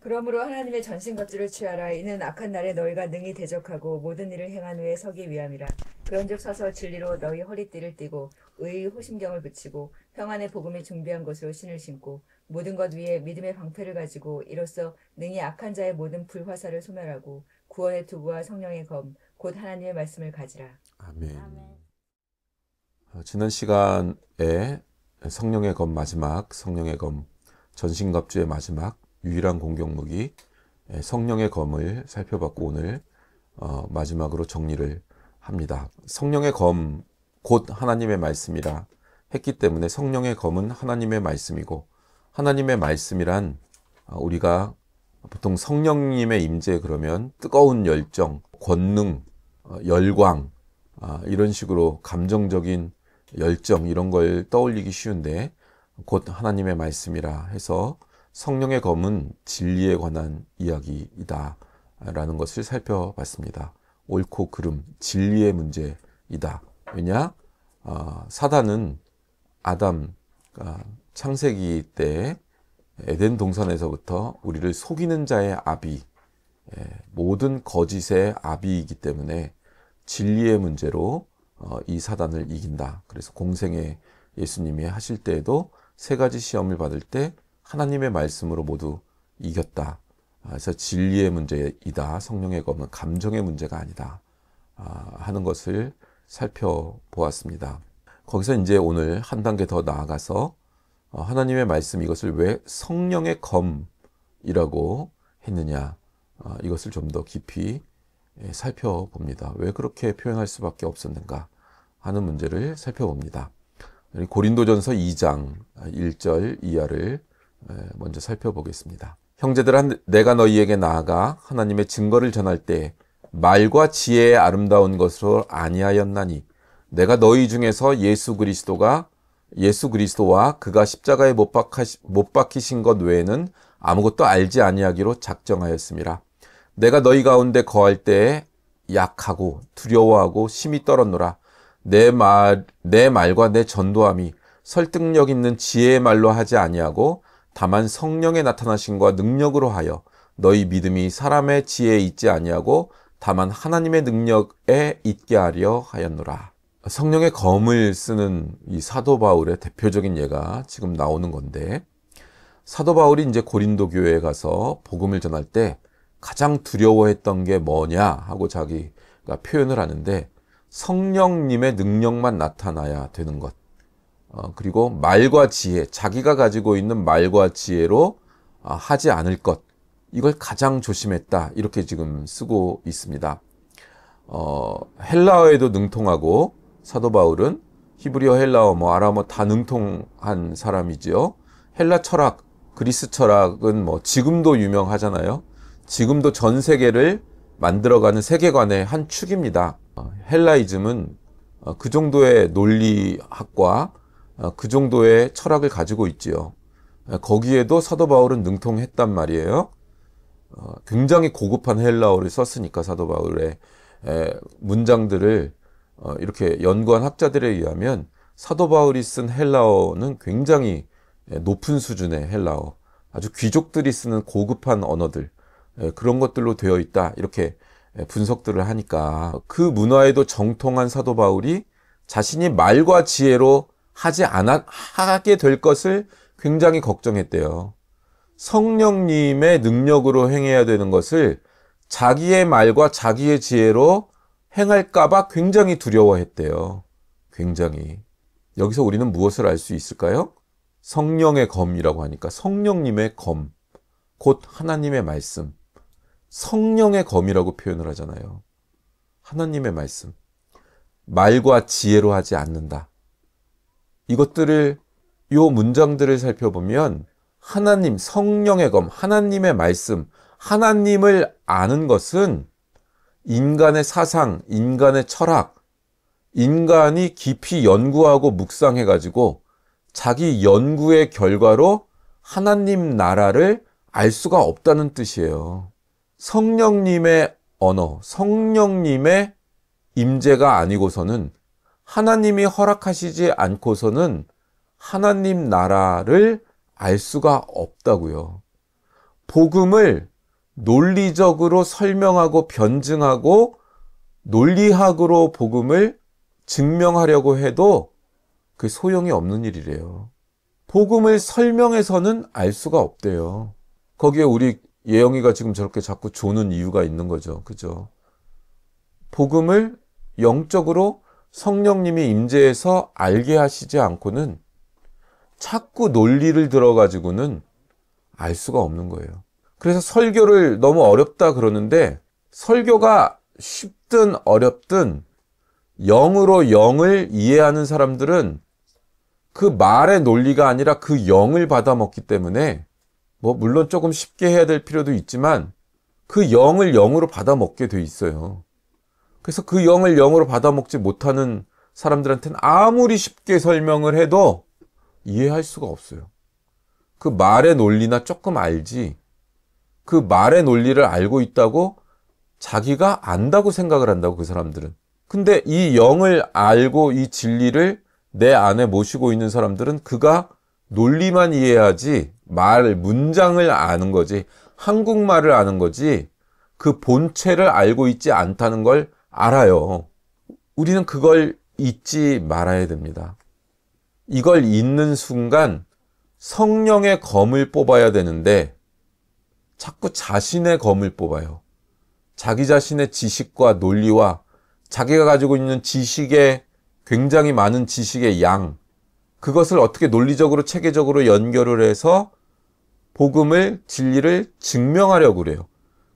그러므로 하나님의 전신갑주를 취하라. 이는 악한 날에 너희가 능히 대적하고 모든 일을 행한 후에 서기 위함이라. 그런즉 서서 진리로 너희 허리띠를 띠고 의의 호심경을 붙이고 평안의 복음이 중비한 것으로 신을 신고 모든 것 위에 믿음의 방패를 가지고 이로써 능히 악한 자의 모든 불화살을 소멸하고 구원의 투구와 성령의 검 곧 하나님의 말씀을 가지라. 아멘. 아멘. 지난 시간에 성령의 검 마지막, 성령의 검 전신갑주의 마지막 유일한 공격무기 성령의 검을 살펴봤고 오늘 마지막으로 정리를 합니다. 성령의 검 곧 하나님의 말씀이라 했기 때문에 성령의 검은 하나님의 말씀이고 하나님의 말씀이란 우리가 보통 성령님의 임재 그러면 뜨거운 열정, 권능, 열광 이런 식으로 감정적인 열정 이런 걸 떠올리기 쉬운데 곧 하나님의 말씀이라 해서 성령의 검은 진리에 관한 이야기이다 라는 것을 살펴봤습니다. 옳고 그름, 진리의 문제이다. 왜냐? 사단은 아담 창세기 때 에덴 동산에서부터 우리를 속이는 자의 아비, 모든 거짓의 아비이기 때문에 진리의 문제로 이 사단을 이긴다. 그래서 공생애 예수님이 하실 때에도 세 가지 시험을 받을 때 하나님의 말씀으로 모두 이겼다. 그래서 진리의 문제이다. 성령의 검은 감정의 문제가 아니다. 하는 것을 살펴보았습니다. 거기서 이제 오늘 한 단계 더 나아가서 하나님의 말씀 이것을 왜 성령의 검이라고 했느냐 이것을 좀 더 깊이 살펴봅니다. 왜 그렇게 표현할 수밖에 없었는가 하는 문제를 살펴봅니다. 고린도전서 2장 1절 이하를 먼저 살펴보겠습니다. 형제들아 내가 너희에게 나아가 하나님의 증거를 전할 때 말과 지혜의 아름다운 것으로 아니하였나니 내가 너희 중에서 예수 그리스도와 그가 십자가에 못 박히신 것 외에는 아무것도 알지 아니하기로 작정하였음이라. 내가 너희 가운데 거할 때에 약하고 두려워하고 심히 떨었노라. 내 말과 내 전도함이 설득력 있는 지혜의 말로 하지 아니하고 다만 성령의 나타나심과 능력으로 하여 너희 믿음이 사람의 지혜에 있지 아니하고 다만 하나님의 능력에 있게 하려 하였노라. 성령의 검을 쓰는 이 사도 바울의 대표적인 예가 지금 나오는 건데 사도 바울이 이제 고린도 교회에 가서 복음을 전할 때 가장 두려워했던 게 뭐냐 하고 자기가 표현을 하는데 성령님의 능력만 나타나야 되는 것. 그리고 말과 지혜, 자기가 가지고 있는 말과 지혜로 하지 않을 것. 이걸 가장 조심했다. 이렇게 지금 쓰고 있습니다. 헬라어에도 능통하고 사도 바울은 히브리어, 헬라어, 아람어 다 능통한 사람이지요. 헬라 철학, 그리스 철학은 지금도 유명하잖아요. 지금도 전 세계를 만들어가는 세계관의 한 축입니다. 헬라이즘은 그 정도의 논리학과 그 정도의 철학을 가지고 있지요. 거기에도 사도 바울은 능통했단 말이에요. 굉장히 고급한 헬라어를 썼으니까 사도 바울의 문장들을 이렇게 연구한 학자들에 의하면 사도 바울이 쓴 헬라어는 굉장히 높은 수준의 헬라어, 아주 귀족들이 쓰는 고급한 언어들, 그런 것들로 되어 있다. 이렇게 분석들을 하니까 그 문화에도 정통한 사도 바울이 자신이 말과 지혜로 하게 될 것을 굉장히 걱정했대요. 성령님의 능력으로 행해야 되는 것을 자기의 말과 자기의 지혜로 행할까봐 굉장히 두려워했대요. 굉장히. 여기서 우리는 무엇을 알 수 있을까요? 성령의 검이라고 하니까 성령님의 검, 곧 하나님의 말씀. 성령의 검이라고 표현을 하잖아요. 하나님의 말씀. 말과 지혜로 하지 않는다. 이것들을, 요 문장들을 살펴보면 하나님, 성령의 검, 하나님의 말씀, 하나님을 아는 것은 인간의 사상, 인간의 철학, 인간이 깊이 연구하고 묵상해가지고 자기 연구의 결과로 하나님 나라를 알 수가 없다는 뜻이에요. 성령님의 언어, 성령님의 임재가 아니고서는 하나님이 허락하시지 않고서는 하나님 나라를 알 수가 없다고요. 복음을 논리적으로 설명하고 변증하고 논리학으로 복음을 증명하려고 해도 그 소용이 없는 일이래요. 복음을 설명해서는 알 수가 없대요. 거기에 우리 예영이가 지금 저렇게 자꾸 조는 이유가 있는 거죠. 그죠? 복음을 영적으로 성령님이 임재해서 알게 하시지 않고는 자꾸 논리를 들어가지고는 알 수가 없는 거예요. 그래서 설교를 너무 어렵다 그러는데 설교가 쉽든 어렵든 영으로 영을 이해하는 사람들은 그 말의 논리가 아니라 그 영을 받아먹기 때문에 물론 조금 쉽게 해야 될 필요도 있지만 그 영을 영으로 받아먹게 돼 있어요. 그래서 그 영을 영으로 받아먹지 못하는 사람들한테는 아무리 쉽게 설명을 해도 이해할 수가 없어요. 그 말의 논리나 조금 알지 그 말의 논리를 알고 있다고 자기가 안다고 생각을 한다고 그 사람들은. 근데 이 영을 알고 이 진리를 내 안에 모시고 있는 사람들은 그가 논리만 이해하지 문장을 아는 거지 한국말을 아는 거지 그 본체를 알고 있지 않다는 걸 알아요. 우리는 그걸 잊지 말아야 됩니다. 이걸 잊는 순간 성령의 검을 뽑아야 되는데 자꾸 자신의 검을 뽑아요. 자기 자신의 지식과 논리와 자기가 가지고 있는 지식의 굉장히 많은 지식의 양 그것을 어떻게 논리적으로 체계적으로 연결을 해서 복음을 진리를 증명하려고 그래요.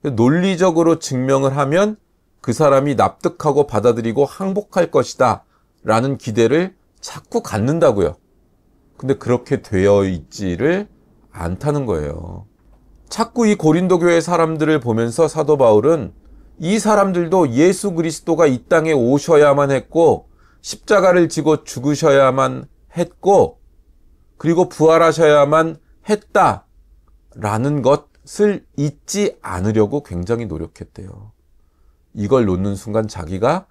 논리적으로 증명을 하면 그 사람이 납득하고 받아들이고 항복할 것이다 라는 기대를 자꾸 갖는다고요. 근데 그렇게 되어 있지를 않다는 거예요. 자꾸 이 고린도 교회 사람들을 보면서 사도 바울은 이 사람들도 예수 그리스도가 이 땅에 오셔야만 했고 십자가를 지고 죽으셔야만 했고 그리고 부활하셔야만 했다라는 것을 잊지 않으려고 굉장히 노력했대요. 이걸 놓는 순간 자기가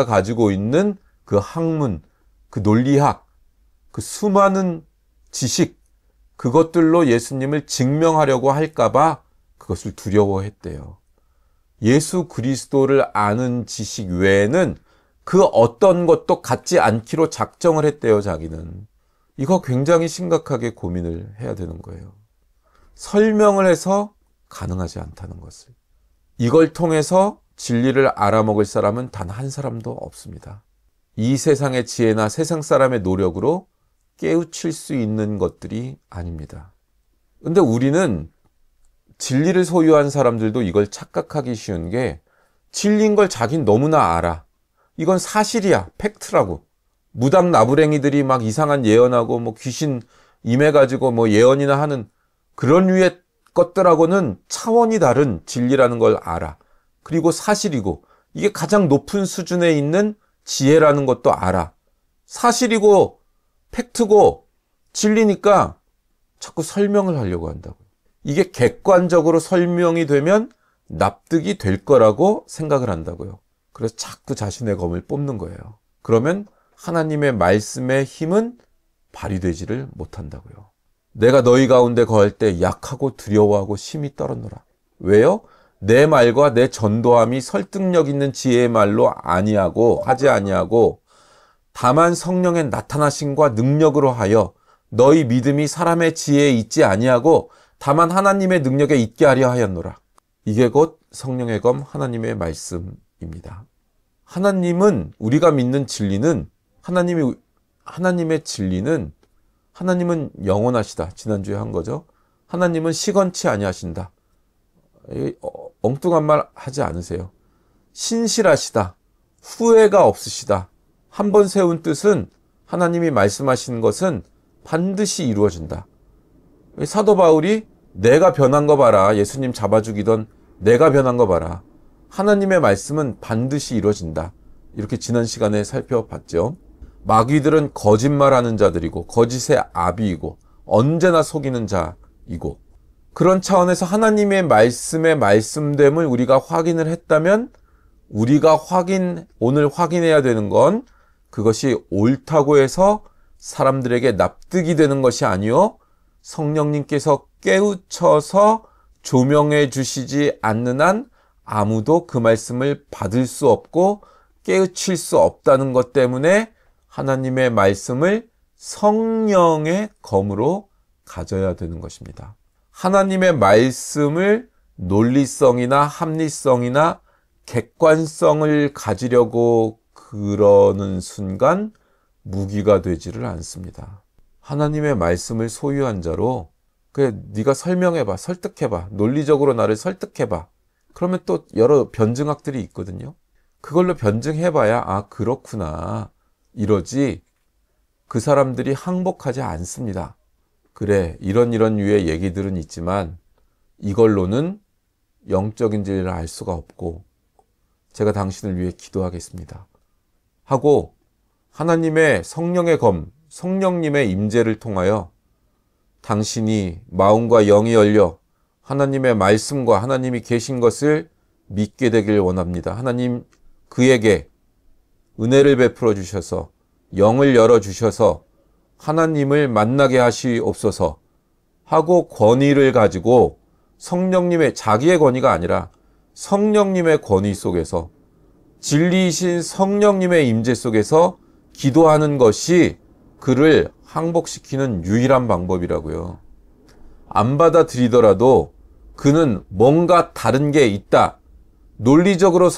가지고 있는 그 학문, 그 논리학, 그 수많은 지식 그것들로 예수님을 증명하려고 할까봐 그것을 두려워했대요. 예수 그리스도를 아는 지식 외에는 그 어떤 것도 갖지 않기로 작정을 했대요, 자기는. 이거 굉장히 심각하게 고민을 해야 되는 거예요. 설명을 해서 가능하지 않다는 것을. 이걸 통해서 진리를 알아먹을 사람은 단 한 사람도 없습니다. 이 세상의 지혜나 세상 사람의 노력으로 깨우칠 수 있는 것들이 아닙니다. 근데 우리는 진리를 소유한 사람들도 이걸 착각하기 쉬운 게 진리인 걸 자긴 너무나 알아. 이건 사실이야. 팩트라고. 무당 나부랭이들이 막 이상한 예언하고 귀신 임해가지고 예언이나 하는 그런 류의 것들하고는 차원이 다른 진리라는 걸 알아. 그리고 사실이고 이게 가장 높은 수준에 있는 지혜라는 것도 알아. 사실이고 팩트고 진리니까 자꾸 설명을 하려고 한다고. 이게 객관적으로 설명이 되면 납득이 될 거라고 생각을 한다고요. 그래서 자꾸 자신의 검을 뽑는 거예요. 그러면 하나님의 말씀의 힘은 발휘되지를 못한다고요. 내가 너희 가운데 거할 때 약하고 두려워하고 심히 떨었노라. 왜요? 내 말과 내 전도함이 설득력 있는 지혜의 말로 하지 아니하고 다만 성령의 나타나심과 능력으로 하여 너희 믿음이 사람의 지혜에 있지 아니하고 다만 하나님의 능력에 있게 하려 하였노라. 이게 곧 성령의 검 하나님의 말씀입니다. 하나님은 우리가 믿는 진리는 하나님의 진리는 하나님은 영원하시다. 지난주에 한 거죠. 하나님은 시건치 아니하신다. 엉뚱한 말 하지 않으세요. 신실하시다. 후회가 없으시다. 한 번 세운 뜻은 하나님이 말씀하시는 것은 반드시 이루어진다. 사도 바울이 내가 변한 거 봐라. 예수님 잡아 죽이던 내가 변한 거 봐라. 하나님의 말씀은 반드시 이루어진다. 이렇게 지난 시간에 살펴봤죠. 마귀들은 거짓말하는 자들이고 거짓의 아비이고 언제나 속이는 자이고 그런 차원에서 하나님의 말씀의 말씀됨을 우리가 확인을 했다면 우리가 오늘 확인해야 되는 건 그것이 옳다고 해서 사람들에게 납득이 되는 것이 아니요 성령님께서 깨우쳐서 조명해 주시지 않는 한 아무도 그 말씀을 받을 수 없고 깨우칠 수 없다는 것 때문에 하나님의 말씀을 성령의 검으로 가져야 되는 것입니다. 하나님의 말씀을 논리성이나 합리성이나 객관성을 가지려고 그러는 순간 무기가 되지를 않습니다. 하나님의 말씀을 소유한 자로 그래 네가 설명해봐, 설득해봐, 논리적으로 나를 설득해봐. 그러면 또 여러 변증학들이 있거든요. 그걸로 변증해봐야 아 그렇구나 이러지 그 사람들이 항복하지 않습니다. 그래 이런 류의 얘기들은 있지만 이걸로는 영적인 진리를 알 수가 없고 제가 당신을 위해 기도하겠습니다 하고 하나님의 성령의 검, 성령님의 임재를 통하여 당신이 마음과 영이 열려 하나님의 말씀과 하나님이 계신 것을 믿게 되길 원합니다. 하나님 그에게 은혜를 베풀어 주셔서 영을 열어 주셔서 하나님을 만나게 하시옵소서 하고 권위를 가지고 성령님의 자기의 권위가 아니라 성령님의 권위 속에서 진리이신 성령님의 임재 속에서 기도하는 것이 그를 항복시키는 유일한 방법이라고요. 안 받아들이더라도 그는 뭔가 다른 게 있다. 논리적으로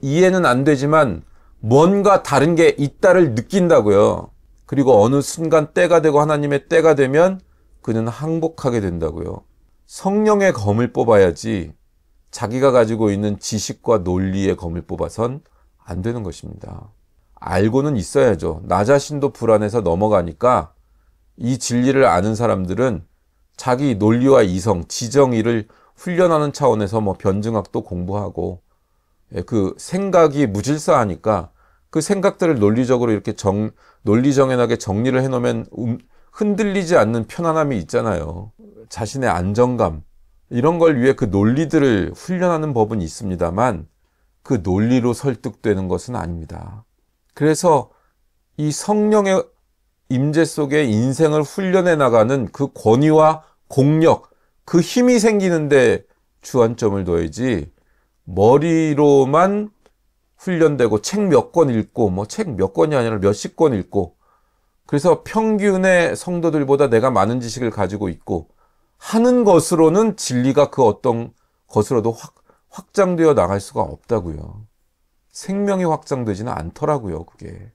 이해는 안 되지만 뭔가 다른 게 있다를 느낀다고요. 그리고 어느 순간 때가 되고 하나님의 때가 되면 그는 항복하게 된다고요. 성령의 검을 뽑아야지 자기가 가지고 있는 지식과 논리의 검을 뽑아선 안 되는 것입니다. 알고는 있어야죠. 나 자신도 불안해서 넘어가니까 이 진리를 아는 사람들은 자기 논리와 이성, 지정의를 훈련하는 차원에서 뭐 변증학도 공부하고 그 생각이 무질서하니까 그 생각들을 논리적으로 이렇게 논리정연하게 정리를 해놓으면 흔들리지 않는 편안함이 있잖아요. 자신의 안정감 이런 걸 위해 그 논리들을 훈련하는 법은 있습니다만 그 논리로 설득되는 것은 아닙니다. 그래서 이 성령의 임재 속에 인생을 훈련해 나가는 그 권위와 공력, 그 힘이 생기는데 주안점을 둬야지 머리로만 훈련되고 책 몇 권 읽고 뭐 책 몇 권이 아니라 몇십 권 읽고 그래서 평균의 성도들보다 내가 많은 지식을 가지고 있고 하는 것으로는 진리가 그 어떤 것으로도 확장되어 나갈 수가 없다고요. 생명이 확장되지는 않더라고요. 그게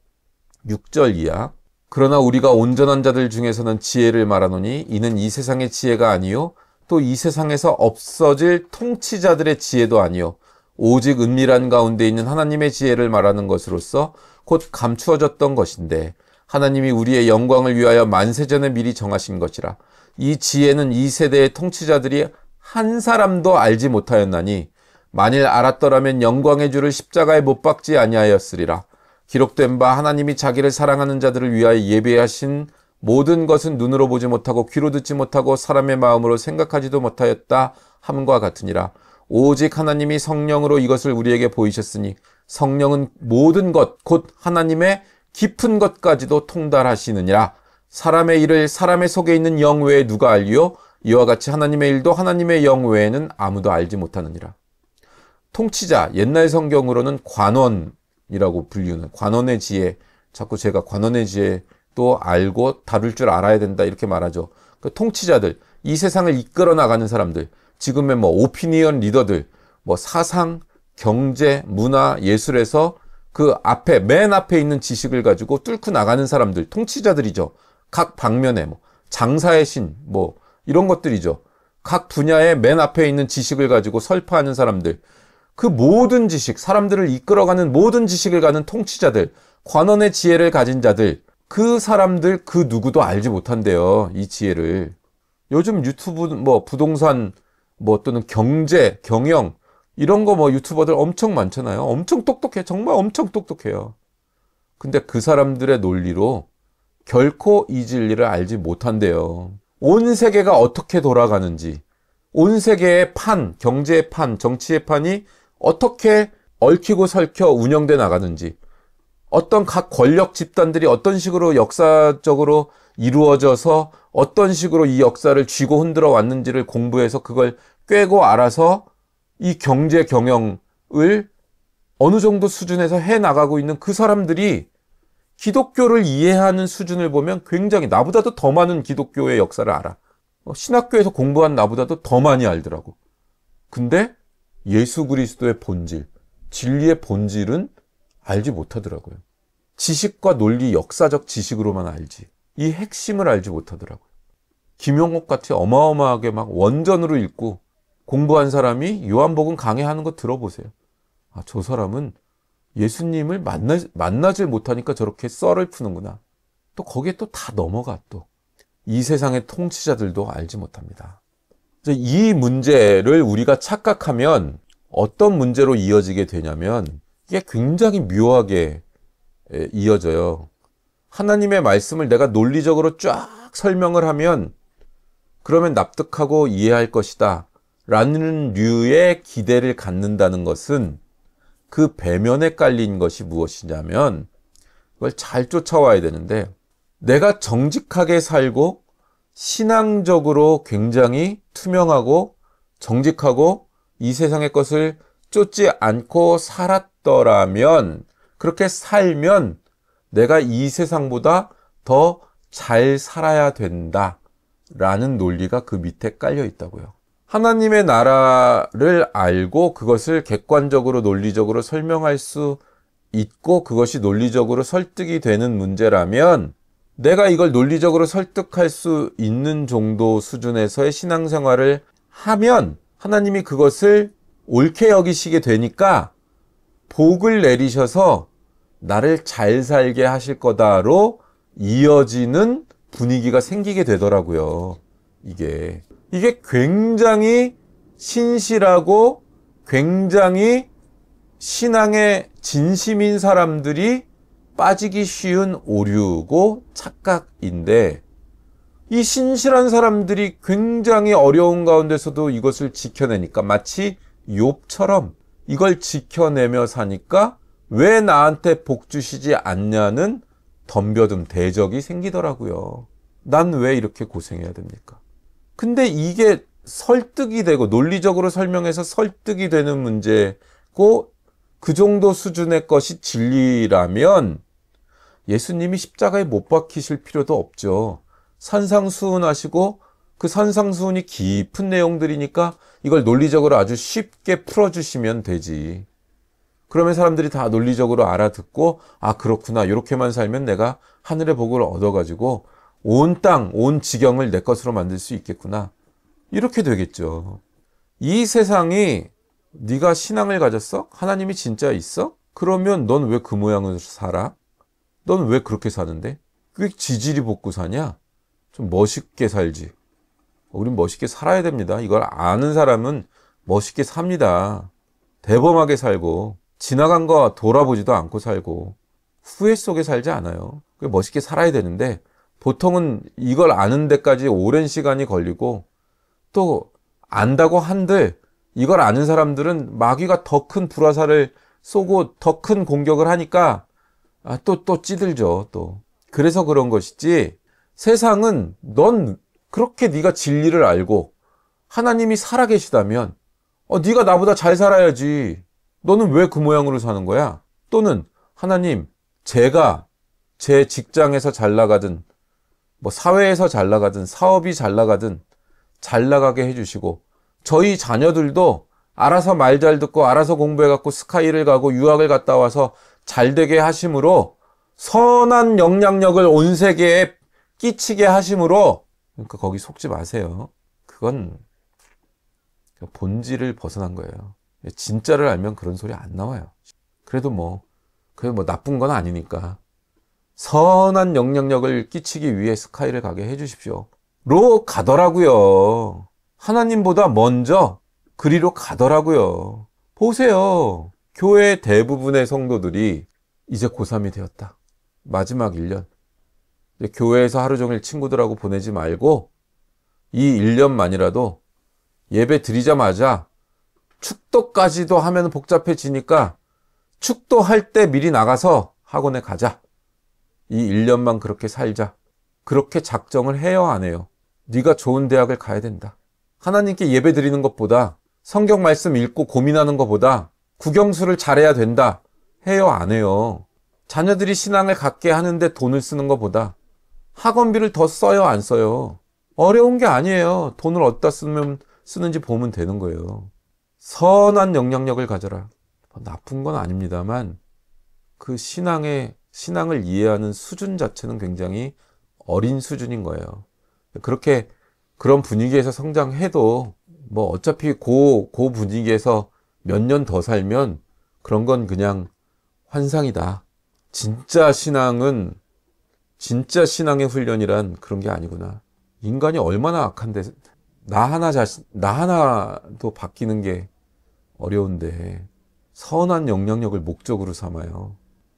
6절 이하 그러나 우리가 온전한 자들 중에서는 지혜를 말하노니 이는 이 세상의 지혜가 아니요 또 이 세상에서 없어질 통치자들의 지혜도 아니요 오직 은밀한 가운데 있는 하나님의 지혜를 말하는 것으로서 곧 감추어졌던 것인데 하나님이 우리의 영광을 위하여 만세전에 미리 정하신 것이라. 이 지혜는 이 세대의 통치자들이 한 사람도 알지 못하였나니 만일 알았더라면 영광의 주를 십자가에 못 박지 아니하였으리라. 기록된 바 하나님이 자기를 사랑하는 자들을 위하여 예배하신 모든 것은 눈으로 보지 못하고 귀로 듣지 못하고 사람의 마음으로 생각하지도 못하였다 함과 같으니라. 오직 하나님이 성령으로 이것을 우리에게 보이셨으니 성령은 모든 것 곧 하나님의 깊은 것까지도 통달하시느니라. 사람의 일을 사람의 속에 있는 영 외에 누가 알리요? 이와 같이 하나님의 일도 하나님의 영 외에는 아무도 알지 못하느니라. 통치자, 옛날 성경으로는 관원이라고 불리는 관원의 지혜, 자꾸 제가 관원의 지혜도 알고 다룰 줄 알아야 된다 이렇게 말하죠. 그 통치자들, 이 세상을 이끌어 나가는 사람들, 지금의 뭐 오피니언 리더들, 뭐 사상, 경제, 문화, 예술에서 그 앞에 맨 앞에 있는 지식을 가지고 뚫고 나가는 사람들, 통치자들이죠. 각 방면에 뭐 장사의 신, 뭐 이런 것들이죠. 각 분야의 맨 앞에 있는 지식을 가지고 설파하는 사람들, 그 모든 지식, 사람들을 이끌어가는 모든 지식을 가는 통치자들, 관원의 지혜를 가진 자들, 그 사람들 그 누구도 알지 못한대요. 이 지혜를. 요즘 유튜브 뭐 부동산 뭐 또는 경제, 경영 이런 거 뭐 유튜버들 엄청 많잖아요. 엄청 똑똑해. 정말 엄청 똑똑해요. 근데 그 사람들의 논리로 결코 이 진리를 알지 못한대요. 온 세계가 어떻게 돌아가는지, 온 세계의 판, 경제의 판, 정치의 판이 어떻게 얽히고 설켜 운영돼 나가는지, 어떤 각 권력 집단들이 어떤 식으로 역사적으로 이루어져서 어떤 식으로 이 역사를 쥐고 흔들어 왔는지를 공부해서 그걸 꿰고 알아서 이 경제 경영을 어느 정도 수준에서 해 나가고 있는 그 사람들이 기독교를 이해하는 수준을 보면 굉장히 나보다도 더 많은 기독교의 역사를 알아. 신학교에서 공부한 나보다도 더 많이 알더라고. 근데 예수 그리스도의 본질, 진리의 본질은 알지 못하더라고요. 지식과 논리, 역사적 지식으로만 알지. 이 핵심을 알지 못하더라고요. 김용옥 같이 어마어마하게 막 원전으로 읽고 공부한 사람이 요한복음 강해하는 거 들어보세요. 아, 저 사람은 예수님을 만나질 못하니까 저렇게 썰을 푸는구나. 또 거기에 또 다 넘어가 또. 이 세상의 통치자들도 알지 못합니다. 이 문제를 우리가 착각하면 어떤 문제로 이어지게 되냐면 이게 굉장히 묘하게 이어져요. 하나님의 말씀을 내가 논리적으로 쫙 설명을 하면 그러면 납득하고 이해할 것이다 라는 류의 기대를 갖는다는 것은 그 배면에 깔린 것이 무엇이냐면 그걸 잘 쫓아와야 되는데 내가 정직하게 살고 신앙적으로 굉장히 투명하고 정직하고 이 세상의 것을 쫓지 않고 살았더라면 그렇게 살면 내가 이 세상보다 더 잘 살아야 된다라는 논리가 그 밑에 깔려 있다고요. 하나님의 나라를 알고 그것을 객관적으로 논리적으로 설명할 수 있고 그것이 논리적으로 설득이 되는 문제라면 내가 이걸 논리적으로 설득할 수 있는 정도 수준에서의 신앙생활을 하면 하나님이 그것을 옳게 여기시게 되니까 복을 내리셔서 나를 잘 살게 하실 거다로 이어지는 분위기가 생기게 되더라고요. 이게 굉장히 신실하고 굉장히 신앙에 진심인 사람들이 빠지기 쉬운 오류고 착각인데 이 신실한 사람들이 굉장히 어려운 가운데서도 이것을 지켜내니까 마치 욥처럼 이걸 지켜내며 사니까 왜 나한테 복 주시지 않냐는 덤벼든 대적이 생기더라고요. 난 왜 이렇게 고생해야 됩니까? 근데 이게 설득이 되고 논리적으로 설명해서 설득이 되는 문제고 그 정도 수준의 것이 진리라면 예수님이 십자가에 못 박히실 필요도 없죠. 산상수훈하시고 그 산상수훈이 깊은 내용들이니까 이걸 논리적으로 아주 쉽게 풀어주시면 되지. 그러면 사람들이 다 논리적으로 알아듣고 아 그렇구나 이렇게만 살면 내가 하늘의 복을 얻어가지고 온 땅, 온 지경을 내 것으로 만들 수 있겠구나. 이렇게 되겠죠. 이 세상이 네가 신앙을 가졌어? 하나님이 진짜 있어? 그러면 넌 왜 그 모양으로 살아? 넌 왜 그렇게 사는데? 왜 지질이 볶고 사냐? 좀 멋있게 살지. 우린 멋있게 살아야 됩니다. 이걸 아는 사람은 멋있게 삽니다. 대범하게 살고 지나간 거 돌아보지도 않고 살고 후회 속에 살지 않아요. 멋있게 살아야 되는데 보통은 이걸 아는 데까지 오랜 시간이 걸리고 또 안다고 한들 이걸 아는 사람들은 마귀가 더 큰 불화살을 쏘고 더 큰 공격을 하니까 또 찌들죠. 또 그래서 그런 것이지 세상은 넌 그렇게 네가 진리를 알고 하나님이 살아계시다면 네가 나보다 잘 살아야지. 너는 왜 그 모양으로 사는 거야? 또는 하나님 제가 제 직장에서 잘 나가든 뭐 사회에서 잘 나가든 사업이 잘 나가든 잘 나가게 해주시고 저희 자녀들도 알아서 말 잘 듣고 알아서 공부해갖고 스카이를 가고 유학을 갔다 와서 잘 되게 하심으로 선한 영향력을 온 세계에 끼치게 하심으로 그러니까 거기 속지 마세요. 그건 본질을 벗어난 거예요. 진짜를 알면 그런 소리 안 나와요. 그래도 뭐 나쁜 건 아니니까 선한 영향력을 끼치기 위해 스카이를 가게 해주십시오. 로 가더라고요. 하나님보다 먼저 그리로 가더라고요. 보세요. 교회 대부분의 성도들이 이제 고3이 되었다. 마지막 1년. 이제 교회에서 하루 종일 친구들하고 보내지 말고 이 1년만이라도 예배 드리자마자 축도까지도 하면 복잡해지니까 축도할 때 미리 나가서 학원에 가자. 이 1년만 그렇게 살자. 그렇게 작정을 해요, 안 해요? 네가 좋은 대학을 가야 된다. 하나님께 예배 드리는 것보다, 성경 말씀 읽고 고민하는 것보다 국영수를 잘해야 된다. 해요, 안 해요? 자녀들이 신앙을 갖게 하는데 돈을 쓰는 것보다 학원비를 더 써요, 안 써요? 어려운 게 아니에요. 돈을 어디다 쓰는지 보면 되는 거예요. 선한 영향력을 가져라. 나쁜 건 아닙니다만 그 신앙을 이해하는 수준 자체는 굉장히 어린 수준인 거예요. 그렇게 그런 분위기에서 성장해도 뭐 어차피 그 분위기에서 몇 년 더 살면 그런 건 그냥 환상이다. 진짜 신앙의 훈련이란 그런 게 아니구나. 인간이 얼마나 악한데 나 하나도 바뀌는 게 어려운데 선한 영향력을 목적으로 삼아요.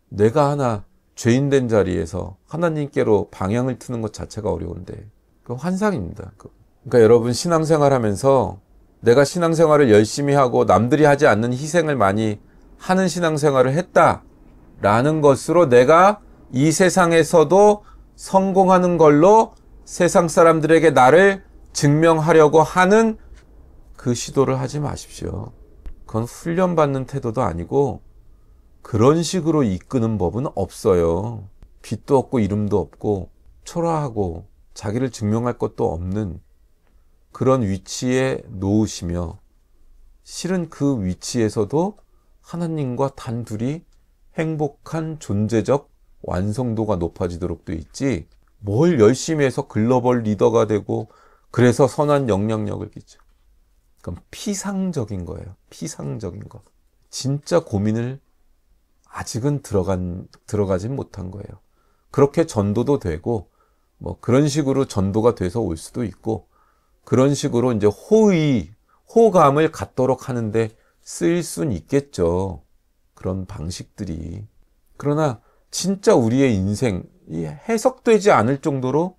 내가 하나 죄인된 자리에서 하나님께로 방향을 트는 것 자체가 어려운데 그 환상입니다. 그러니까 여러분 신앙생활 하면서 내가 신앙생활을 열심히 하고 남들이 하지 않는 희생을 많이 하는 신앙생활을 했다라는 것으로 내가 이 세상에서도 성공하는 걸로 세상 사람들에게 나를 증명하려고 하는 그 시도를 하지 마십시오. 그건 훈련받는 태도도 아니고 그런 식으로 이끄는 법은 없어요. 빚도 없고 이름도 없고 초라하고 자기를 증명할 것도 없는 그런 위치에 놓으시며 실은 그 위치에서도 하나님과 단둘이 행복한 존재적 완성도가 높아지도록 돼 있지 뭘 열심히 해서 글로벌 리더가 되고 그래서 선한 영향력을 끼쳐. 그럼 피상적인 거예요. 피상적인 거. 진짜 고민을 아직은 들어가진 못한 거예요. 그렇게 전도도 되고 뭐 그런 식으로 전도가 돼서 올 수도 있고 그런 식으로 이제 호감을 갖도록 하는데 쓰일 수는 있겠죠. 그런 방식들이. 그러나 진짜 우리의 인생이 해석되지 않을 정도로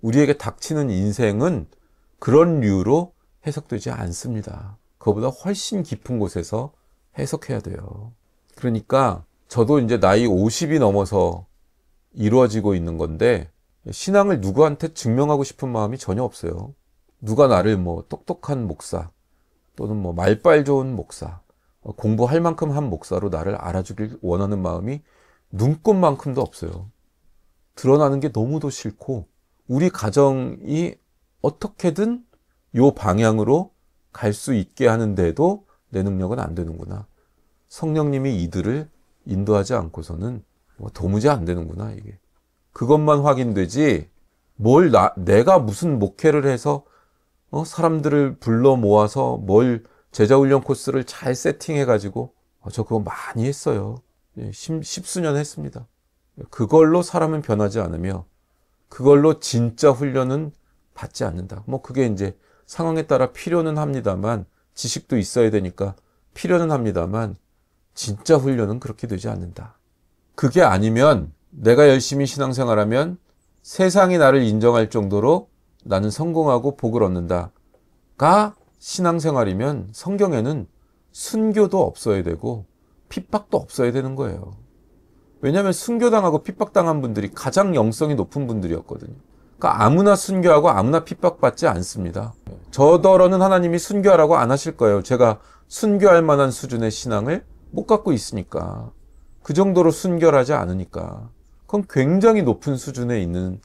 우리에게 닥치는 인생은 그런 류로 해석되지 않습니다. 그거보다 훨씬 깊은 곳에서 해석해야 돼요. 그러니까 저도 이제 나이 50이 넘어서 이루어지고 있는 건데 신앙을 누구한테 증명하고 싶은 마음이 전혀 없어요. 누가 나를 뭐 똑똑한 목사 또는 뭐 말빨 좋은 목사 공부할 만큼 한 목사로 나를 알아주길 원하는 마음이 눈꽃만큼도 없어요. 드러나는 게 너무도 싫고 우리 가정이 어떻게든 요 방향으로 갈 수 있게 하는데도 내 능력은 안 되는구나. 성령님이 이들을 인도하지 않고서는 도무지 안 되는구나 이게. 그것만 확인되지 내가 무슨 목회를 해서 사람들을 불러 모아서 뭘 제자훈련 코스를 잘 세팅해가지고 저 그거 많이 했어요. 십수년 했습니다. 그걸로 사람은 변하지 않으며 그걸로 진짜 훈련은 받지 않는다. 뭐 그게 이제 상황에 따라 필요는 합니다만 지식도 있어야 되니까 필요는 합니다만 진짜 훈련은 그렇게 되지 않는다. 그게 아니면 내가 열심히 신앙생활하면 세상이 나를 인정할 정도로 나는 성공하고 복을 얻는다가 신앙생활이면 성경에는 순교도 없어야 되고 핍박도 없어야 되는 거예요. 왜냐하면 순교당하고 핍박당한 분들이 가장 영성이 높은 분들이었거든요. 그러니까 아무나 순교하고 아무나 핍박받지 않습니다. 저더러는 하나님이 순교하라고 안 하실 거예요. 제가 순교할 만한 수준의 신앙을 못 갖고 있으니까. 그 정도로 순결하지 않으니까. 그건 굉장히 높은 수준에 있는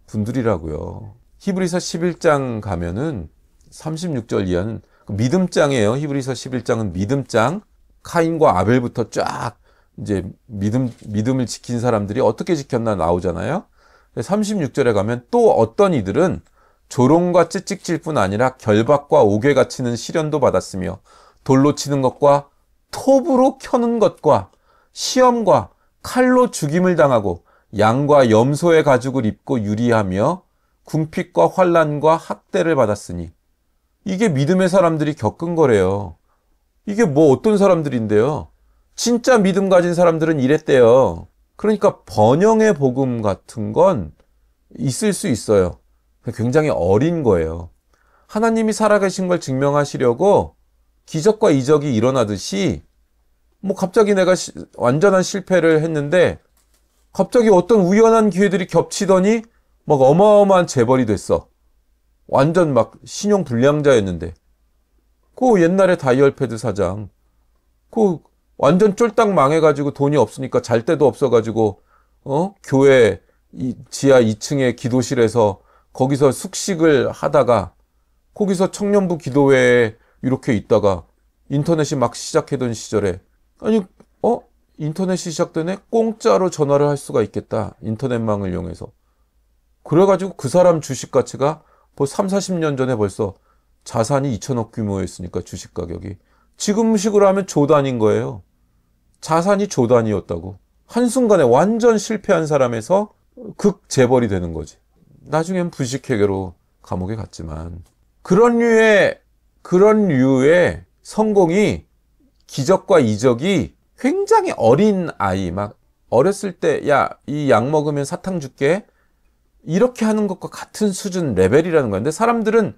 분들이라고요. 히브리서 11장 가면은 36절 이하는 믿음장이에요. 히브리서 11장은 믿음장. 카인과 아벨부터 쫙 이제 믿음을 지킨 사람들이 어떻게 지켰나 나오잖아요. 36절에 가면 또 어떤 이들은 조롱과 찌찍질 뿐 아니라 결박과 옥에 치는 시련도 받았으며 돌로 치는 것과 톱으로 켜는 것과 시험과 칼로 죽임을 당하고 양과 염소의 가죽을 입고 유리하며 궁핍과 환난과 학대를 받았으니 이게 믿음의 사람들이 겪은 거래요. 이게 뭐 어떤 사람들인데요. 진짜 믿음 가진 사람들은 이랬대요. 그러니까 번영의 복음 같은 건 있을 수 있어요. 굉장히 어린 거예요. 하나님이 살아계신 걸 증명하시려고 기적과 이적이 일어나듯이 뭐 갑자기 내가 완전한 실패를 했는데 갑자기 어떤 우연한 기회들이 겹치더니 막 어마어마한 재벌이 됐어. 완전 막 신용 불량자였는데 그 옛날에 다이얼패드 사장 그 완전 쫄딱 망해가지고 돈이 없으니까 잘 데도 없어가지고 교회 지하 2층의 기도실에서 거기서 숙식을 하다가 거기서 청년부 기도회에 이렇게 있다가 인터넷이 막 시작하던 시절에 아니 인터넷이 시작되네? 공짜로 전화를 할 수가 있겠다. 인터넷망을 이용해서. 그래가지고 그 사람 주식 가치가 벌써 3, 40년 전에 벌써 자산이 2천억 규모였으니까 주식 가격이. 지금 식으로 하면 조 단위인 거예요. 자산이 조 단위였다고. 한순간에 완전 실패한 사람에서 극재벌이 되는 거지. 나중엔 불식회계로 감옥에 갔지만. 그런 류의 성공이 기적과 이적이 굉장히 어린 아이, 막 어렸을 때, 야, 이 약 먹으면 사탕 줄게. 이렇게 하는 것과 같은 수준 레벨이라는 거야. 근데 사람들은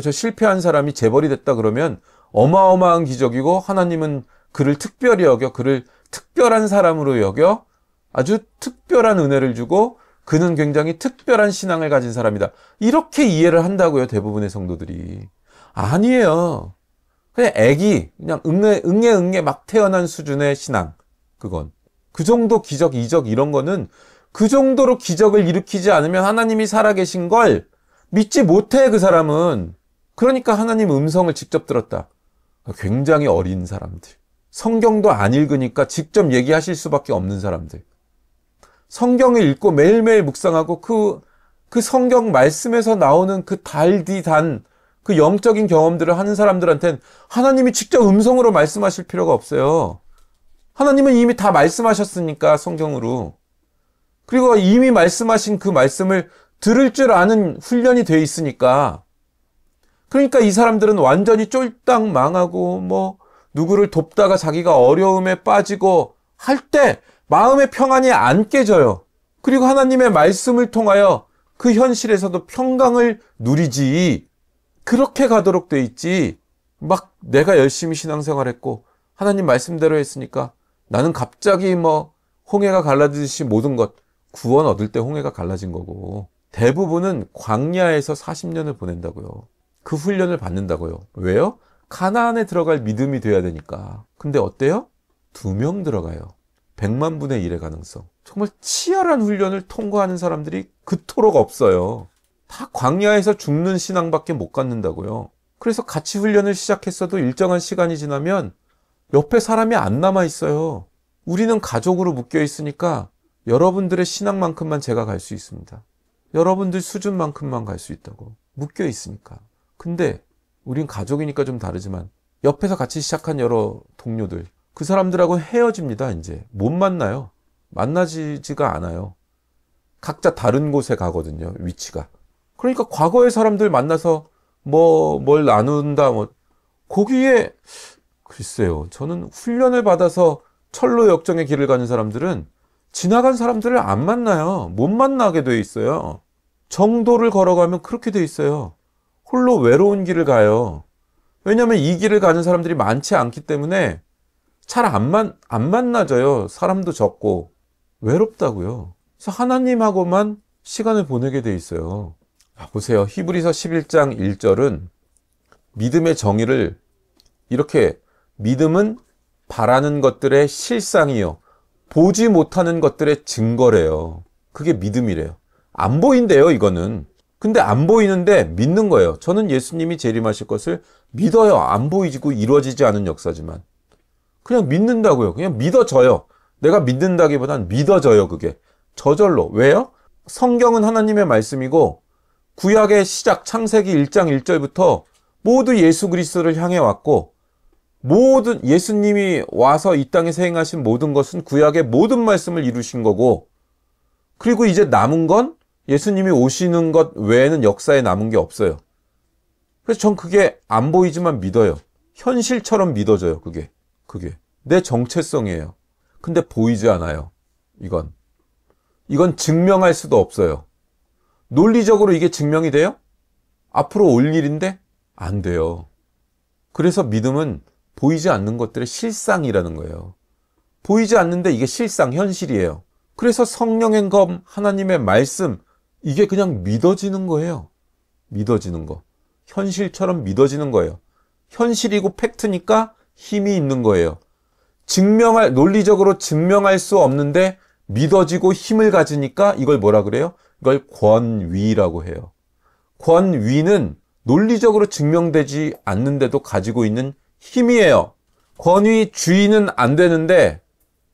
저 실패한 사람이 재벌이 됐다 그러면 어마어마한 기적이고 하나님은 그를 특별히 여겨, 그를 특별한 사람으로 여겨 아주 특별한 은혜를 주고 그는 굉장히 특별한 신앙을 가진 사람이다. 이렇게 이해를 한다고요, 대부분의 성도들이. 아니에요. 그냥 애기, 그냥 응애 막 태어난 수준의 신앙. 그건. 그 정도 기적, 이적 이런 거는 그 정도로 기적을 일으키지 않으면 하나님이 살아계신 걸 믿지 못해, 그 사람은. 그러니까 하나님 음성을 직접 들었다. 굉장히 어린 사람들. 성경도 안 읽으니까 직접 얘기하실 수밖에 없는 사람들. 성경을 읽고 매일매일 묵상하고 그 성경 말씀에서 나오는 그 달디단 그 영적인 경험들을 하는 사람들한테는 하나님이 직접 음성으로 말씀하실 필요가 없어요. 하나님은 이미 다 말씀하셨으니까 성경으로. 그리고 이미 말씀하신 그 말씀을 들을 줄 아는 훈련이 돼 있으니까. 그러니까 이 사람들은 완전히 쫄딱 망하고 누구를 돕다가 자기가 어려움에 빠지고 할 때 마음의 평안이 안 깨져요. 그리고 하나님의 말씀을 통하여 그 현실에서도 평강을 누리지. 그렇게 가도록 돼 있지. 막 내가 열심히 신앙생활했고 하나님 말씀대로 했으니까 나는 갑자기 홍해가 갈라지듯이 모든 것 구원 얻을 때 홍해가 갈라진 거고 대부분은 광야에서 40년을 보낸다고요. 그 훈련을 받는다고요. 왜요? 가나안에 들어갈 믿음이 돼야 되니까. 근데 어때요? 2명 들어가요. 100만 분의 1의 가능성. 정말 치열한 훈련을 통과하는 사람들이 그토록 없어요. 다 광야에서 죽는 신앙밖에 못 갖는다고요. 그래서 같이 훈련을 시작했어도 일정한 시간이 지나면 옆에 사람이 안 남아 있어요. 우리는 가족으로 묶여 있으니까 여러분들의 신앙만큼만 제가 갈 수 있습니다. 여러분들 수준만큼만 갈 수 있다고. 묶여 있으니까. 근데 우린 가족이니까 좀 다르지만 옆에서 같이 시작한 여러 동료들 그 사람들하고는 헤어집니다. 이제 못 만나요. 만나지가 않아요. 각자 다른 곳에 가거든요. 위치가. 그러니까 과거의 사람들 만나서 뭘 나눈다 거기에 글쎄요. 저는 훈련을 받아서 철로 역정의 길을 가는 사람들은 지나간 사람들을 안 만나요. 못 만나게 돼 있어요. 정도를 걸어가면 그렇게 돼 있어요. 홀로 외로운 길을 가요. 왜냐하면 이 길을 가는 사람들이 많지 않기 때문에 잘 안 만나져요. 사람도 적고. 외롭다고요. 그래서 하나님하고만 시간을 보내게 돼 있어요. 보세요. 히브리서 11장 1절은 믿음의 정의를 이렇게 믿음은 바라는 것들의 실상이요. 보지 못하는 것들의 증거래요. 그게 믿음이래요. 안 보인대요, 이거는. 근데 안 보이는데 믿는 거예요. 저는 예수님이 재림하실 것을 믿어요. 안 보이고 이루어지지 않은 역사지만. 그냥 믿는다고요. 그냥 믿어져요. 내가 믿는다기보단 믿어져요, 그게. 저절로. 왜요? 성경은 하나님의 말씀이고 구약의 시작 창세기 1장 1절부터 모두 예수 그리스도를 향해 왔고 모든 예수님이 와서 이 땅에서 행하신 모든 것은 구약의 모든 말씀을 이루신 거고 그리고 이제 남은 건 예수님이 오시는 것 외에는 역사에 남은 게 없어요. 그래서 전 그게 안 보이지만 믿어요. 현실처럼 믿어져요. 그게 내 정체성이에요. 근데 보이지 않아요. 이건 증명할 수도 없어요. 논리적으로 이게 증명이 돼요? 앞으로 올 일인데? 안 돼요. 그래서 믿음은 보이지 않는 것들의 실상이라는 거예요. 보이지 않는데 이게 실상, 현실이에요. 그래서 성령의 검, 하나님의 말씀, 이게 그냥 믿어지는 거예요. 믿어지는 거. 현실처럼 믿어지는 거예요. 현실이고 팩트니까 힘이 있는 거예요. 논리적으로 증명할 수 없는데 믿어지고 힘을 가지니까 이걸 뭐라 그래요? 이걸 권위라고 해요. 권위는 논리적으로 증명되지 않는데도 가지고 있는 힘이에요. 권위주의는 안 되는데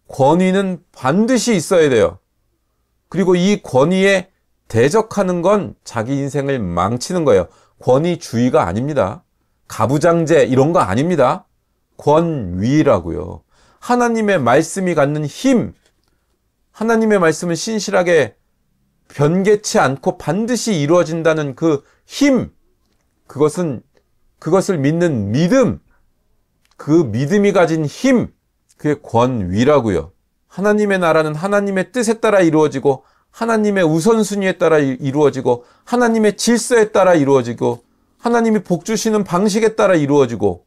권위는 반드시 있어야 돼요. 그리고 이 권위에 대적하는 건 자기 인생을 망치는 거예요. 권위주의가 아닙니다. 가부장제 이런 거 아닙니다. 권위라고요. 하나님의 말씀이 갖는 힘, 하나님의 말씀은 신실하게 변개치 않고 반드시 이루어진다는 그 힘, 그것을 믿는 믿음, 그 믿음이 가진 힘, 그게 권위라고요. 하나님의 나라는 하나님의 뜻에 따라 이루어지고 하나님의 우선순위에 따라 이루어지고 하나님의 질서에 따라 이루어지고 하나님이 복주시는 방식에 따라 이루어지고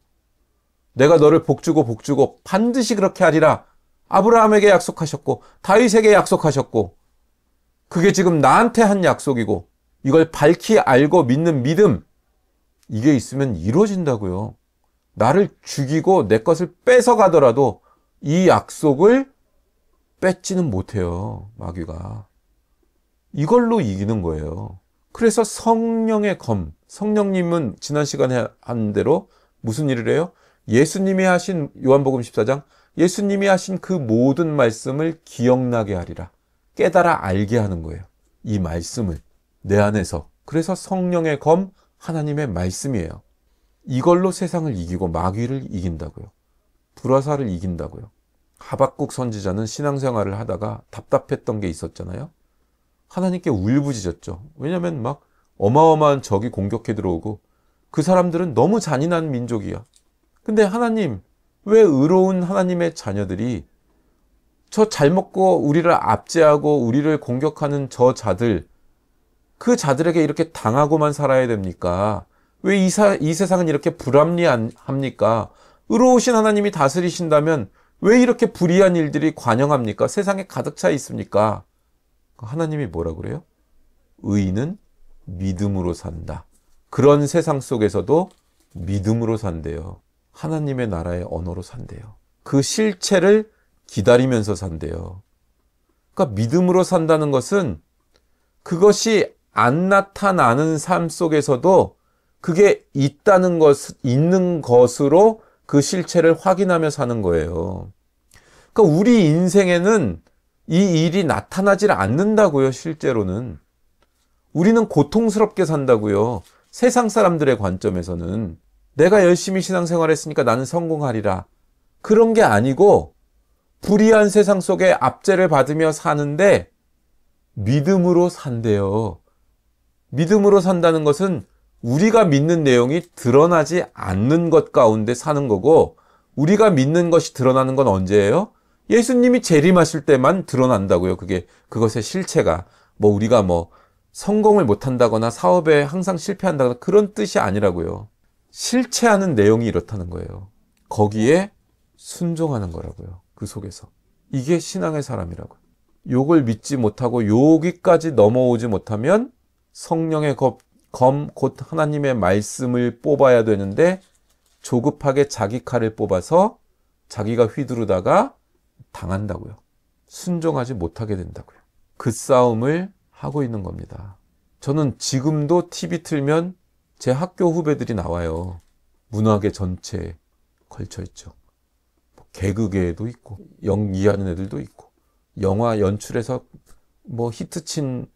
내가 너를 복주고 반드시 그렇게 하리라. 아브라함에게 약속하셨고 다윗에게 약속하셨고 그게 지금 나한테 한 약속이고 이걸 밝히 알고 믿는 믿음 이게 있으면 이루어진다고요. 나를 죽이고 내 것을 뺏어가더라도 이 약속을 뺏지는 못해요. 마귀가. 이걸로 이기는 거예요. 그래서 성령의 검, 성령님은 지난 시간에 한 대로 무슨 일을 해요? 예수님이 하신 요한복음 14장 예수님이 하신 그 모든 말씀을 기억나게 하리라. 깨달아 알게 하는 거예요. 이 말씀을 내 안에서. 그래서 성령의 검 하나님의 말씀이에요. 이걸로 세상을 이기고 마귀를 이긴다고요. 불화살을 이긴다고요. 하박국 선지자는 신앙생활을 하다가 답답했던 게 있었잖아요. 하나님께 울부짖었죠. 왜냐하면 막 어마어마한 적이 공격해 들어오고 그 사람들은 너무 잔인한 민족이야. 근데 하나님, 왜 의로운 하나님의 자녀들이 저 잘 먹고 우리를 압제하고 우리를 공격하는 저 자들, 그 자들에게 이렇게 당하고만 살아야 됩니까? 왜 이 세상은 이렇게 불합리합니까? 의로우신 하나님이 다스리신다면 왜 이렇게 불의한 일들이 관영합니까? 세상에 가득 차 있습니까? 하나님이 뭐라 그래요? 의인은 믿음으로 산다. 그런 세상 속에서도 믿음으로 산대요. 하나님의 나라의 언어로 산대요. 그 실체를 기다리면서 산대요. 그러니까 믿음으로 산다는 것은 그것이 안 나타나는 삶 속에서도 그게 있는 것으로 그 실체를 확인하며 사는 거예요. 그러니까 우리 인생에는 이 일이 나타나질 않는다고요, 실제로는. 우리는 고통스럽게 산다고요. 세상 사람들의 관점에서는. 내가 열심히 신앙생활 했으니까 나는 성공하리라. 그런 게 아니고 불의한 세상 속에 압제를 받으며 사는데 믿음으로 산대요. 믿음으로 산다는 것은 우리가 믿는 내용이 드러나지 않는 것 가운데 사는 거고 우리가 믿는 것이 드러나는 건 언제예요? 예수님이 재림하실 때만 드러난다고요. 그것의 실체가. 우리가 성공을 못한다거나 사업에 항상 실패한다거나 그런 뜻이 아니라고요. 실체하는 내용이 이렇다는 거예요. 거기에 순종하는 거라고요. 그 속에서. 이게 신앙의 사람이라고요. 욕을 믿지 못하고 여기까지 넘어오지 못하면 성령의 검, 곧 하나님의 말씀을 뽑아야 되는데 조급하게 자기 칼을 뽑아서 자기가 휘두르다가 당한다고요. 순종하지 못하게 된다고요. 그 싸움을 하고 있는 겁니다. 저는 지금도 TV 틀면 제 학교 후배들이 나와요. 문화계 전체에 걸쳐 있죠. 개그계에도 있고 연기하는 애들도 있고 영화 연출에서 히트친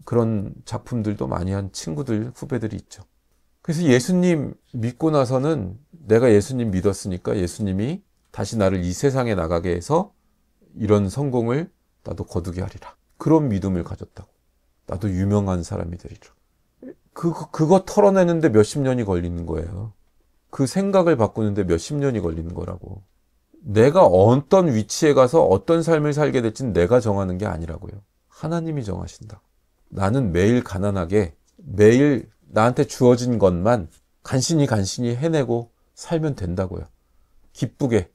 그런 작품들도 많이 한 친구들, 후배들이 있죠. 그래서 예수님 믿고 나서는 내가 예수님 믿었으니까 예수님이 다시 나를 이 세상에 나가게 해서 이런 성공을 나도 거두게 하리라. 그런 믿음을 가졌다고. 나도 유명한 사람이 되리라. 그거 털어내는데 몇십 년이 걸리는 거예요. 그 생각을 바꾸는데 몇십 년이 걸리는 거라고. 내가 어떤 위치에 가서 어떤 삶을 살게 될지는 내가 정하는 게 아니라고요. 하나님이 정하신다. 나는 매일 가난하게 매일 나한테 주어진 것만 간신히 해내고 살면 된다고요. 기쁘게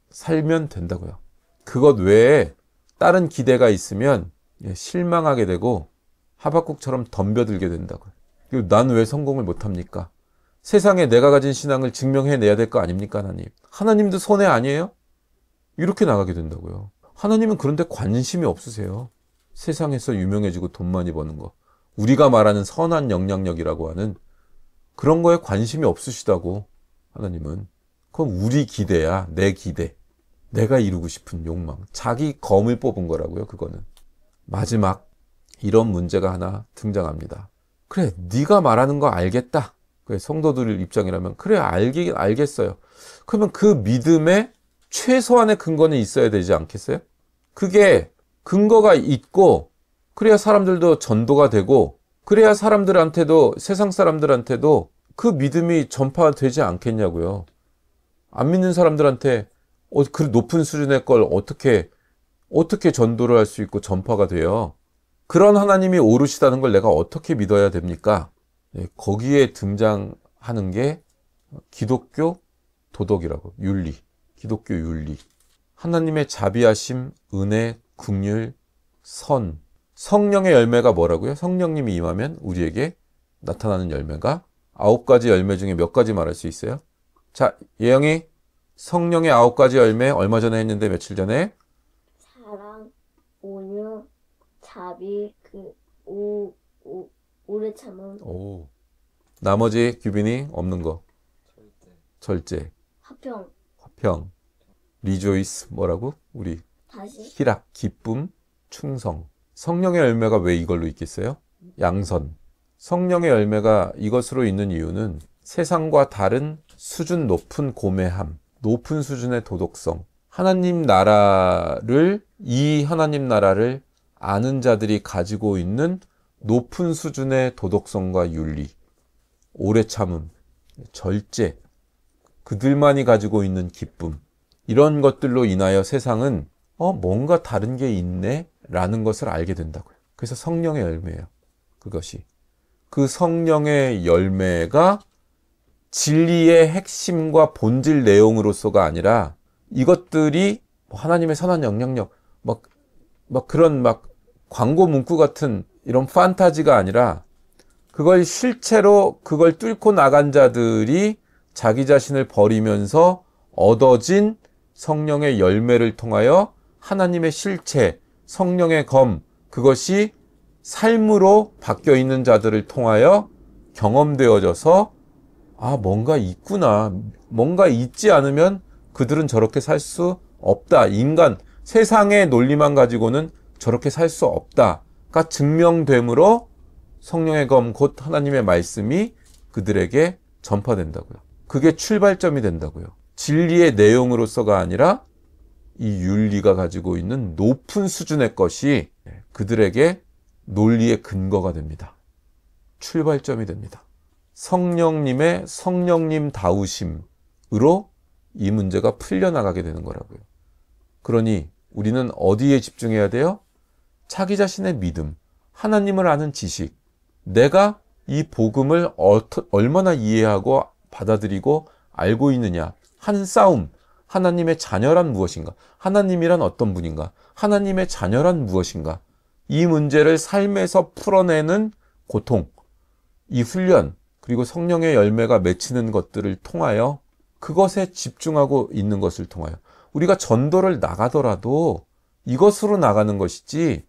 살면 된다고요. 그것 외에 다른 기대가 있으면 실망하게 되고 하박국처럼 덤벼들게 된다고요. 난 왜 성공을 못합니까? 세상에 내가 가진 신앙을 증명해내야 될 거 아닙니까, 하나님? 하나님도 손해 아니에요? 이렇게 나가게 된다고요. 하나님은 그런데 관심이 없으세요. 세상에서 유명해지고 돈 많이 버는 거. 우리가 말하는 선한 영향력이라고 하는 그런 거에 관심이 없으시다고, 하나님은. 그건 우리 기대야, 내 기대. 내가 이루고 싶은 욕망. 자기 검을 뽑은 거라고요, 그거는. 마지막, 이런 문제가 하나 등장합니다. 그래, 네가 말하는 거 알겠다. 그래, 성도들 입장이라면 그래, 알겠어요. 그러면 그 믿음에 최소한의 근거는 있어야 되지 않겠어요? 그게 근거가 있고 그래야 사람들도 전도가 되고 그래야 사람들한테도 세상 사람들한테도 그 믿음이 전파되지 않겠냐고요. 안 믿는 사람들한테 그 높은 수준의 걸 어떻게 전도를 할 수 있고 전파가 돼요. 그런 하나님이 오르시다는 걸 내가 어떻게 믿어야 됩니까? 거기에 등장하는 게 기독교 도덕이라고, 윤리, 기독교 윤리. 하나님의 자비하심, 은혜, 긍휼, 선. 성령의 열매가 뭐라고요? 성령님이 임하면 우리에게 나타나는 열매가 9가지 열매 중에 몇 가지 말할 수 있어요? 자, 예영이 성령의 9가지 열매 얼마 전에 했는데 며칠 전에? 사랑, 온유, 자비, 오래 참음, 오. 나머지 규빈이 없는 거. 절제, 화평, 화평, 리조이스 뭐라고? 우리 다시, 희락, 기쁨, 충성. 성령의 열매가 왜 이걸로 있겠어요? 양선. 성령의 열매가 이것으로 있는 이유는 세상과 다른 수준 높은 고매함, 높은 수준의 도덕성. 이 하나님 나라를 아는 자들이 가지고 있는 높은 수준의 도덕성과 윤리, 오래 참음, 절제, 그들만이 가지고 있는 기쁨, 이런 것들로 인하여 세상은 뭔가 다른 게 있네? 라는 것을 알게 된다고요. 그래서 성령의 열매예요. 그것이. 그 성령의 열매가 진리의 핵심과 본질 내용으로서가 아니라 이것들이 하나님의 선한 영향력, 그런 광고 문구 같은 이런 판타지가 아니라 그걸 실체로 그걸 뚫고 나간 자들이 자기 자신을 버리면서 얻어진 성령의 열매를 통하여 하나님의 실체, 성령의 검, 그것이 삶으로 바뀌어 있는 자들을 통하여 경험되어져서 뭔가 있구나. 뭔가 있지 않으면 그들은 저렇게 살 수 없다. 인간, 세상의 논리만 가지고는 저렇게 살 수 없다가 증명됨으로 성령의 검, 곧 하나님의 말씀이 그들에게 전파된다고요. 그게 출발점이 된다고요. 진리의 내용으로서가 아니라 이 윤리가 가지고 있는 높은 수준의 것이 그들에게 논리의 근거가 됩니다. 출발점이 됩니다. 성령님의 성령님 다우심으로 이 문제가 풀려나가게 되는 거라고요. 그러니 우리는 어디에 집중해야 돼요? 자기 자신의 믿음, 하나님을 아는 지식, 내가 이 복음을 얼마나 이해하고 받아들이고 알고 있느냐 하는 싸움, 하나님의 자녀란 무엇인가? 하나님이란 어떤 분인가? 하나님의 자녀란 무엇인가? 이 문제를 삶에서 풀어내는 고통, 이 훈련, 그리고 성령의 열매가 맺히는 것들을 통하여 그것에 집중하고 있는 것을 통하여 우리가 전도를 나가더라도 이것으로 나가는 것이지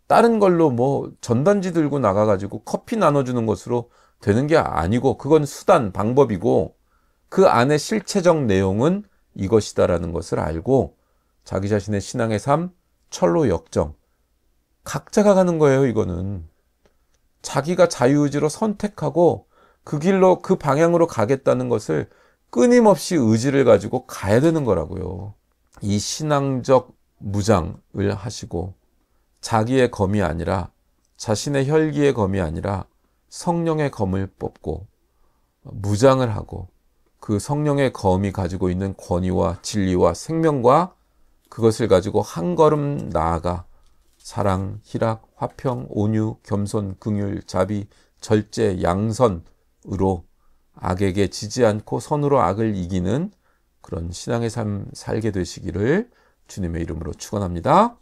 다른 걸로 전단지 들고 나가가지고 커피 나눠주는 것으로 되는 게 아니고 그건 수단, 방법이고 그 안에 실체적 내용은 이것이다라는 것을 알고 자기 자신의 신앙의 삶, 철로 역정. 각자가 가는 거예요, 이거는. 자기가 자유의지로 선택하고 그 길로, 그 방향으로 가겠다는 것을 끊임없이 의지를 가지고 가야 되는 거라고요. 이 신앙적 무장을 하시고 자기의 검이 아니라 자신의 혈기의 검이 아니라 성령의 검을 뽑고 무장을 하고 그 성령의 검이 가지고 있는 권위와 진리와 생명과 그것을 가지고 한 걸음 나아가 사랑, 희락, 화평, 온유, 겸손, 긍휼, 자비, 절제, 양선으로 악에게 지지 않고 선으로 악을 이기는 그런 신앙의 삶 살게 되시기를 주님의 이름으로 축원합니다.